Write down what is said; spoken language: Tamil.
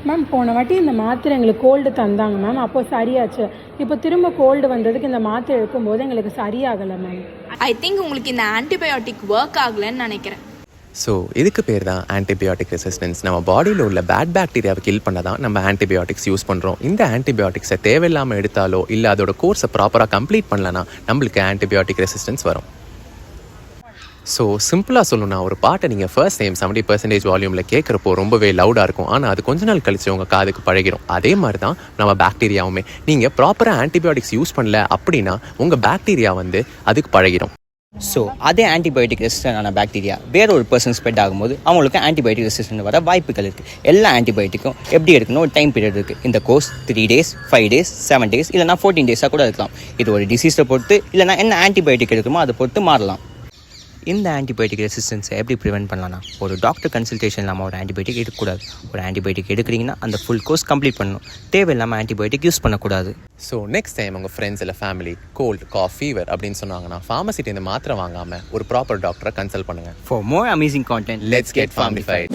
மேம் போன வாட்டி இந்த மாத்திரை எங்களுக்கு கோல்டு தந்தாங்க மேம், அப்போ சரியாச்சு. இப்போ திரும்ப கோல்டு வந்ததுக்கு இந்த மாத்திரை எடுக்கும்போது எங்களுக்கு சரியாகலை மேம். ஐ திங்க் உங்களுக்கு இந்த ஆன்டிபயோட்டிக் ஒர்க் ஆகலைன்னு நினைக்கிறேன். ஸோ இதுக்கு பேர் தான் ஆன்டிபயோட்டிக் ரெசிஸ்டன்ஸ். நம்ம பாடியில் உள்ள பேட் பாக்டீரியாவை கில் பண்ண தான் நம்ம ஆன்டிபயோட்டிக்ஸ் யூஸ் பண்ணுறோம். இந்த ஆன்டிபயோட்டிக்ஸை தேவையில்லாமல் எடுத்தாலோ இல்லை அதோட கோர்ஸை ப்ராப்பராக கம்ப்ளீட் பண்ணலன்னா நம்மளுக்கு ஆன்டிபயோட்டிக் ரெசிஸ்டன்ஸ் வரும். ஸோ சிம்பிளாக சொல்லணும்னா, ஒரு பாட்டை நீங்கள் ஃபர்ஸ்ட் டைம் 70% வால்யூமில் கேட்குறப்போ ரொம்பவே லவுடாக இருக்கும். ஆனால் அது கொஞ்ச நாள் கழிச்சு உங்கள் காதுக்கு பழகிடும். அதே மாதிரி தான் நம்ம பாக்டீரியாவுமே. நீங்கள் ப்ராப்பராக ஆன்டிபயோட்டிக்ஸ் யூஸ் பண்ணல அப்படின்னா உங்கள் பாக்டீரியா வந்து அதுக்கு பழகிடும். ஸோ அதே ஆன்டிபயோட்டிக் ரெசிஸ்டன்டான பாக்டீரியா வேற ஒரு பர்சன் ஸ்ப்ரெட் ஆகும்போது அவங்களுக்கு ஆன்டிபயோட்டிக் ரெசிஸ்டன்ட் வர வாய்ப்புகள் இருக்குது. எல்லா ஆன்டிபயோட்டிக்கும் எப்படி எடுக்கணும் ஒரு டைம் பீரியட் இருக்குது. இந்த கோர்ஸ் 3 days, 5 days, 7 days இல்லைனா 14 days கூட இருக்கலாம். இது ஒரு டிசீஸை பொறுத்து இல்லைனா என்ன ஆன்டிபயோட்டிக் எடுக்கணுமோ அதை பொறுத்து மாறலாம். இந்த ஆன்டிபயோட்டிக் ரெசிஸ்டன்ஸை எப்படி ப்ரிவென்ட் பண்ணலாம்னா, ஒரு டாக்டர் கன்சல்டேஷன் இல்லாமல் ஒரு ஆன்டிபயோட்டிக் எடுக்கக்கூடாது. ஒரு ஆன்டிபயோட்டிக் எடுக்கிறீங்கன்னா அந்த ஃபுல் கோர்ஸ் கம்ப்ளீட் பண்ணணும். தேவையில்லாமல் ஆன்டிபயோட்டிக் யூஸ் பண்ணக்கூடாது. ஸோ நெக்ஸ்ட் டைம் உங்கள் ஃப்ரெண்ட்ஸ் இல்லை ஃபேமிலி கோல்டு, காஃப், ஃபீவர் அப்படின்னு சொன்னாங்கன்னா ஃபார்மசிட்டி இந்த மாத்திரை வாங்காமல் ஒரு ப்ராப்பர் டாக்டரை கன்சல்ட் பண்ணுங்கள். For more amazing content, Let's get Farmified.